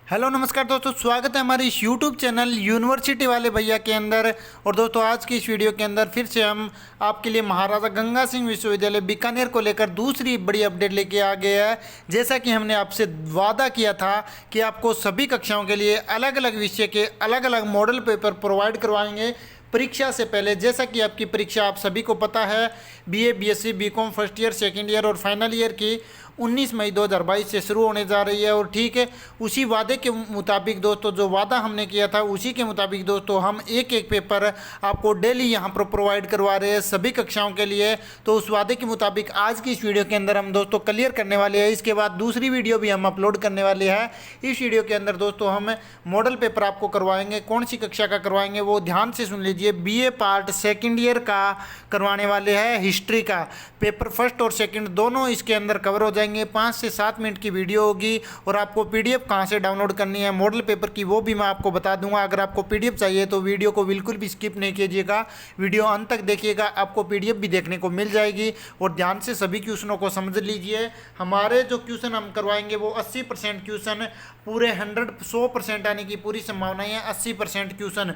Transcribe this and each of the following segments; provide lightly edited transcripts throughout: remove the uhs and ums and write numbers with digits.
Hello नमस्कार दोस्तों, स्वागत है हमारे इस यूट्यूब चैनल यूनिवर्सिटी वाले भैया के अंदर। और दोस्तों आज की इस वीडियो के अंदर फिर से हम आपके लिए महाराजा गंगा सिंह विश्वविद्यालय बीकानेर को लेकर दूसरी बड़ी अपडेट लेके आ गए हैं। जैसा कि हमने आपसे वादा किया था कि आपको सभी कक्षाओं के लिए अलग अलग विषय के अलग अलग मॉडल पेपर प्रोवाइड करवाएंगे परीक्षा से पहले। जैसा कि आपकी परीक्षा आप सभी को पता है, BA, BSc, BCom first year, second year और फाइनल ईयर की 19 मई 2022 से शुरू होने जा रही है। और ठीक है, उसी वादे के मुताबिक दोस्तों, जो वादा हमने किया था उसी के मुताबिक दोस्तों हम एक एक पेपर आपको डेली यहाँ पर प्रोवाइड करवा रहे हैं सभी कक्षाओं के लिए। तो उस वादे के मुताबिक आज की इस वीडियो के अंदर हम दोस्तों क्लियर करने वाले हैं। इसके बाद दूसरी वीडियो भी हम अपलोड करने वाले हैं। इस वीडियो के अंदर दोस्तों हम मॉडल पेपर आपको करवाएंगे। कौन सी कक्षा का करवाएंगे वो ध्यान से सुन लीजिए। बीए पार्ट सेकेंड ईयर का करवाने वाले हैं। हिस्ट्री का पेपर फर्स्ट और सेकंड दोनों इसके अंदर कवर हो जाएंगे। 5 से 7 मिनट की वीडियो होगी और आपको पीडीएफ कहां से डाउनलोड करनी है मॉडल पेपर की वो भी मैं आपको बता दूंगा। अगर आपको पीडीएफ चाहिए तो वीडियो को बिल्कुल भी स्किप नहीं कीजिएगा, वीडियो अंत तक देखिएगा, आपको पीडीएफ भी देखने को मिल जाएगी। और ध्यान से सभी क्वेश्चनों को समझ लीजिए। हमारे जो क्वेश्चन हम करवाएंगे वो 80% क्वेश्चन पूरे 100% आने की पूरी संभावना है। 80% क्वेश्चन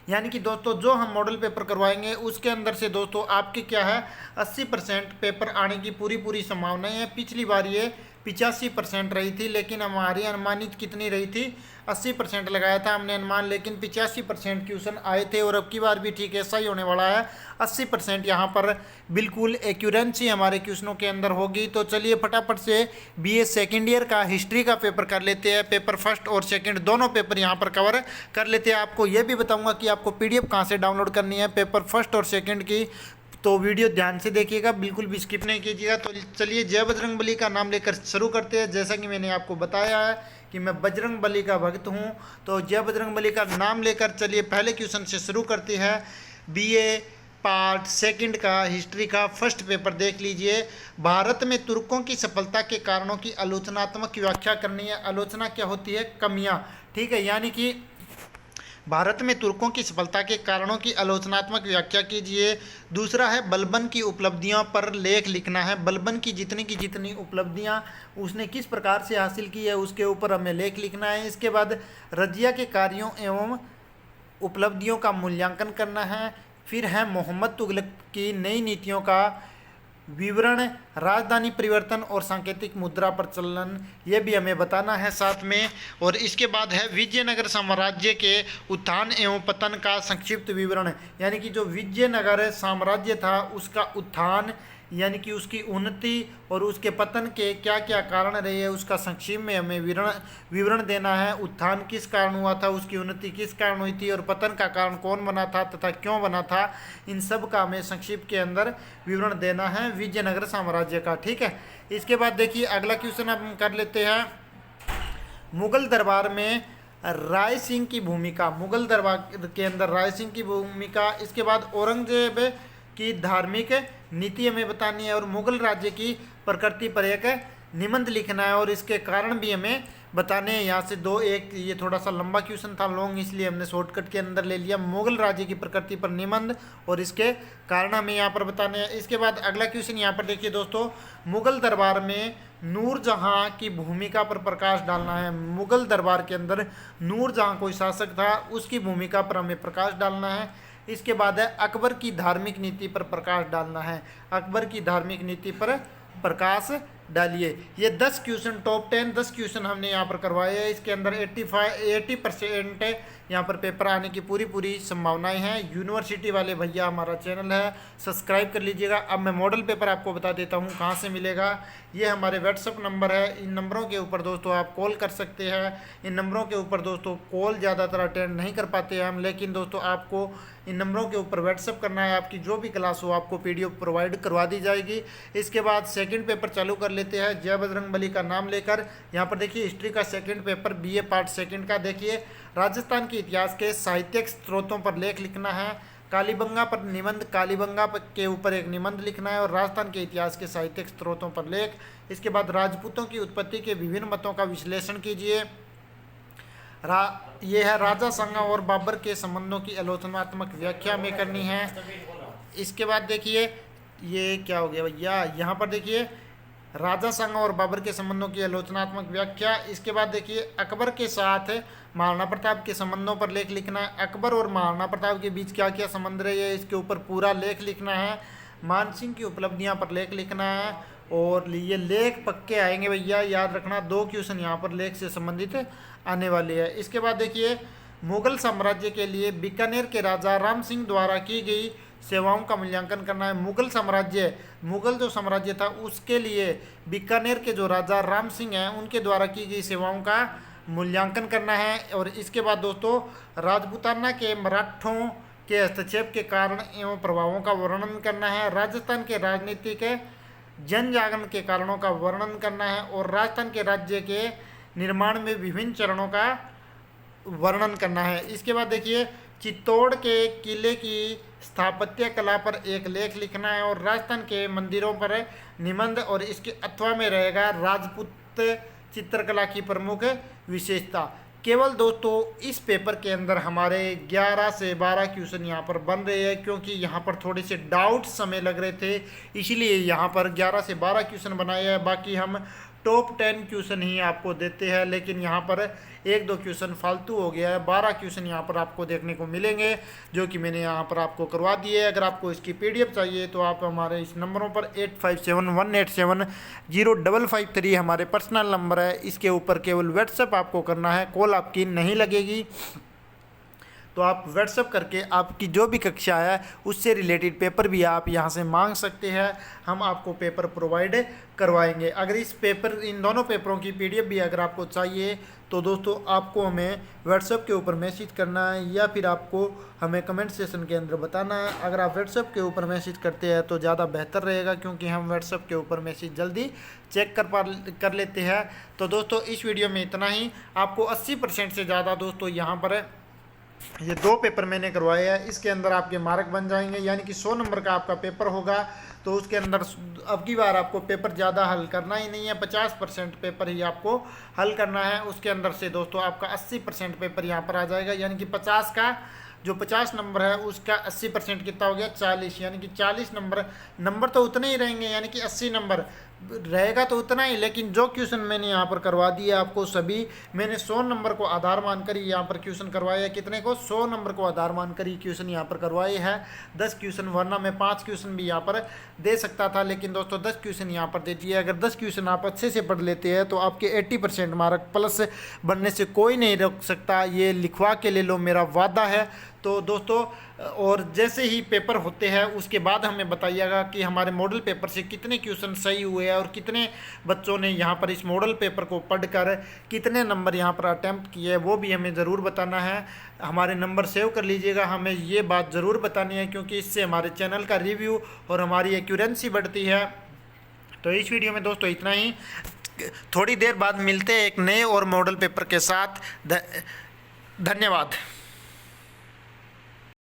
यानी कि दोस्तों जो हम मॉडल पेपर करवाएंगे उसके अंदर से दोस्तों आपके क्या है 80% पेपर आने की पूरी संभावनाएं है। पिछली बार ये 85% रही थी, लेकिन हमारी अनुमानित कितनी रही थी 80% लगाया था हमने अनुमान, लेकिन 85% क्वेश्चन आए थे। और अब की बार भी ठीक ऐसा ही होने वाला है। 80% यहाँ पर बिल्कुल एक्यूरेंसी हमारे क्वेश्चनों के अंदर होगी। तो चलिए फटाफट से बीए सेकेंड ईयर का हिस्ट्री का पेपर कर लेते हैं। पेपर फर्स्ट और सेकंड दोनों पेपर यहाँ पर कवर कर लेते हैं। आपको ये भी बताऊंगा कि आपको पीडीएफ कहाँ से डाउनलोड करनी है पेपर फर्स्ट और सेकंड की। तो वीडियो ध्यान से देखिएगा, बिल्कुल भी स्किप नहीं कीजिएगा। तो चलिए जय बजरंगबली का नाम लेकर शुरू करते हैं। जैसा कि मैंने आपको बताया है कि मैं बजरंगबली का भक्त हूँ, तो जय बजरंगबली का नाम लेकर चलिए पहले क्वेश्चन से शुरू करते हैं। बीए पार्ट सेकंड का हिस्ट्री का फर्स्ट पेपर देख लीजिए। भारत में तुर्कों की सफलता के कारणों की आलोचनात्मक व्याख्या करनी है। आलोचना क्या होती है? कमियाँ, ठीक है। यानी कि भारत में तुर्कों की सफलता के कारणों की आलोचनात्मक व्याख्या कीजिए। दूसरा है बलबन की उपलब्धियों पर लेख लिखना है। बलबन की जितनी उपलब्धियां उसने किस प्रकार से हासिल की है उसके ऊपर हमें लेख लिखना है। इसके बाद रजिया के कार्यों एवं उपलब्धियों का मूल्यांकन करना है। फिर है मोहम्मद तुगलक की नई नीतियों का विवरण, राजधानी परिवर्तन और सांकेतिक मुद्रा प्रचलन, ये भी हमें बताना है साथ में। और इसके बाद है विजयनगर साम्राज्य के उत्थान एवं पतन का संक्षिप्त विवरण। यानी कि जो विजयनगर साम्राज्य था उसका उत्थान यानी कि उसकी उन्नति और उसके पतन के क्या क्या कारण रहे हैं उसका संक्षिप्त में हमें विवरण देना है। उत्थान किस कारण हुआ था, उसकी उन्नति किस कारण हुई थी और पतन का कारण कौन बना था तथा क्यों बना था, इन सब का हमें संक्षिप्त के अंदर विवरण देना है विजयनगर साम्राज्य का, ठीक है। इसके बाद देखिए अगला क्वेश्चन हम कर लेते हैं। मुगल दरबार में राय सिंह की भूमिका, मुगल दरबार के अंदर राय सिंह की भूमिका। इसके बाद औरंगजेब की धार्मिक नीति हमें बतानी है और मुगल राज्य की प्रकृति पर एक निबंध लिखना है और इसके कारण भी हमें बताने हैं। यहाँ से दो, एक ये थोड़ा सा लंबा क्वेश्चन था, लॉन्ग, इसलिए हमने शॉर्टकट के अंदर ले लिया। मुगल राज्य की प्रकृति पर निबंध और इसके कारण हमें यहाँ पर बताने हैं। इसके बाद अगला क्वेश्चन यहाँ पर देखिए दोस्तों, मुगल दरबार में नूरजहाँ की भूमिका पर प्रकाश डालना है। मुगल दरबार के अंदर नूरजहाँ कोई शासक था उसकी भूमिका पर हमें प्रकाश डालना है। इसके बाद है अकबर की धार्मिक नीति पर प्रकाश डालना है। अकबर की धार्मिक नीति पर प्रकाश डालिए। ये 10 क्वेश्चन, टॉप 10 10 क्वेश्चन हमने यहाँ पर करवाए हैं। इसके अंदर 80% यहाँ पर पेपर आने की पूरी संभावनाएं हैं। यूनिवर्सिटी वाले भैया हमारा चैनल है, सब्सक्राइब कर लीजिएगा। अब मैं मॉडल पेपर आपको बता देता हूँ कहाँ से मिलेगा। ये हमारे व्हाट्सअप नंबर है, इन नंबरों के ऊपर दोस्तों आप कॉल कर सकते हैं। इन नंबरों के ऊपर दोस्तों कॉल ज़्यादातर अटेंड नहीं कर पाते हैं हम, लेकिन दोस्तों आपको इन नंबरों के ऊपर व्हाट्सअप करना है। आपकी जो भी क्लास हो आपको पीडीएफ प्रोवाइड करवा दी जाएगी। इसके बाद सेकंड पेपर चालू कर लेते हैं जय बजरंगबली का नाम लेकर। यहाँ पर देखिए हिस्ट्री का second paper BA part second का देखिए। राजस्थान के इतिहास के साहित्यिक स्रोतों पर लेख लिखना है। कालीबंगा पर निबंध, कालीबंगा के ऊपर एक निबंध लिखना है और राजस्थान के इतिहास के साहित्यिक स्रोतों पर लेख। इसके बाद राजपूतों की उत्पत्ति के विभिन्न मतों का विश्लेषण कीजिए। ये है राजा संगा और बाबर के संबंधों की आलोचनात्मक व्याख्या में करनी है। इसके बाद देखिए ये क्या हो गया भैया, यहाँ पर देखिए राजा संग और बाबर के संबंधों की आलोचनात्मक व्याख्या। इसके बाद देखिए अकबर के साथ महाराणा प्रताप के संबंधों पर लेख लिखना है। अकबर और महाराणा प्रताप के बीच क्या क्या संबंध रहे हैं इसके ऊपर पूरा लेख लिखना है। मानसिंह की उपलब्धियां पर लेख लिखना है और ये लेख पक्के आएंगे भैया, याद रखना 2 क्वेश्चन यहाँ पर लेख से संबंधित आने वाले हैं। इसके बाद देखिए मुगल साम्राज्य के लिए बीकानेर के राजा राम सिंह द्वारा की गई सेवाओं का मूल्यांकन करना है। मुगल जो साम्राज्य था उसके लिए बीकानेर के जो राजा राम सिंह हैं उनके द्वारा की गई सेवाओं का मूल्यांकन करना है। और इसके बाद दोस्तों राजपूताना के मराठों के हस्तक्षेप के कारण एवं प्रभावों का वर्णन करना है। राजस्थान के राजनीतिक जन जागरण के कारणों का वर्णन करना है और राजस्थान के राज्य के निर्माण में विभिन्न चरणों का वर्णन करना है। इसके बाद देखिए चित्तौड़ के किले की स्थापत्य कला पर एक लेख लिखना है और राजस्थान के मंदिरों पर निबंध और इसके अथवा में रहेगा राजपूत चित्रकला की प्रमुख विशेषता। केवल दोस्तों इस पेपर के अंदर हमारे 11 से 12 क्वेश्चन यहाँ पर बन रहे हैं, क्योंकि यहाँ पर थोड़े से डाउट्स समय लग रहे थे, इसलिए यहाँ पर 11 से 12 क्वेश्चन बनाए हैं। बाकी हम टॉप 10 क्वेश्चन ही आपको देते हैं, लेकिन यहाँ पर 1-2 क्वेश्चन फालतू हो गया है। 12 क्वेश्चन यहाँ पर आपको देखने को मिलेंगे जो कि मैंने यहाँ पर आपको करवा दिए। अगर आपको इसकी PDF चाहिए तो आप हमारे इस नंबरों पर 8571870553 हमारे पर्सनल नंबर है, इसके ऊपर केवल व्हाट्सएप आपको करना है, कॉल आपकी नहीं लगेगी। तो आप व्हाट्सएप करके आपकी जो भी कक्षा है उससे रिलेटेड पेपर भी आप यहाँ से मांग सकते हैं, हम आपको पेपर प्रोवाइड करवाएंगे। अगर इन दोनों पेपरों की PDF भी अगर आपको चाहिए तो दोस्तों आपको हमें व्हाट्सएप के ऊपर मैसेज करना है या फिर आपको हमें कमेंट सेक्शन के अंदर बताना है। अगर आप व्हाट्सएप के ऊपर मैसेज करते हैं तो ज़्यादा बेहतर रहेगा, क्योंकि हम व्हाट्सएप के ऊपर मैसेज जल्दी चेक कर लेते हैं। तो दोस्तों इस वीडियो में इतना ही। आपको 80% से ज़्यादा दोस्तों यहाँ पर ये 2 पेपर मैंने करवाए हैं, इसके अंदर आपके मार्क बन जाएंगे, यानी कि 100 नंबर का आपका पेपर होगा। तो उसके अंदर अब की बार आपको पेपर ज़्यादा हल करना ही नहीं है, 50% पेपर ही आपको हल करना है। उसके अंदर से दोस्तों आपका 80% पेपर यहाँ पर आ जाएगा, यानी कि 50 का जो 50 नंबर है उसका 80% कितना हो गया 40, यानी कि 40 नंबर तो उतने ही रहेंगे, यानी कि 80 नंबर रहेगा तो उतना ही। लेकिन जो क्वेश्चन मैंने यहाँ पर करवा दिए आपको सभी, मैंने 100 नंबर को आधार मानकर ही यहाँ पर क्वेश्चन करवाए हैं। कितने को 100 नंबर को आधार मानकर ही क्वेश्चन यहाँ पर करवाए हैं, 10 क्वेश्चन, वरना मैं 5 क्वेश्चन भी यहाँ पर दे सकता था, लेकिन दोस्तों 10 क्वेश्चन यहाँ पर दे दिए। अगर 10 क्वेश्चन आप अच्छे से पढ़ लेते हैं तो आपके 80% मार्क प्लस बनने से कोई नहीं रोक सकता, ये लिखवा के ले लो, मेरा वादा है। तो दोस्तों और जैसे ही पेपर होते हैं उसके बाद हमें बताइएगा कि हमारे मॉडल पेपर से कितने क्वेश्चन सही हुए हैं और कितने बच्चों ने यहाँ पर इस मॉडल पेपर को पढ़कर कितने नंबर यहाँ पर अटैम्प्ट किए, वो भी हमें ज़रूर बताना है। हमारे नंबर सेव कर लीजिएगा, हमें ये बात ज़रूर बतानी है, क्योंकि इससे हमारे चैनल का रिव्यू और हमारी एक्यूरेंसी बढ़ती है। तो इस वीडियो में दोस्तों इतना ही, थोड़ी देर बाद मिलते हैं एक नए और मॉडल पेपर के साथ। धन्यवाद।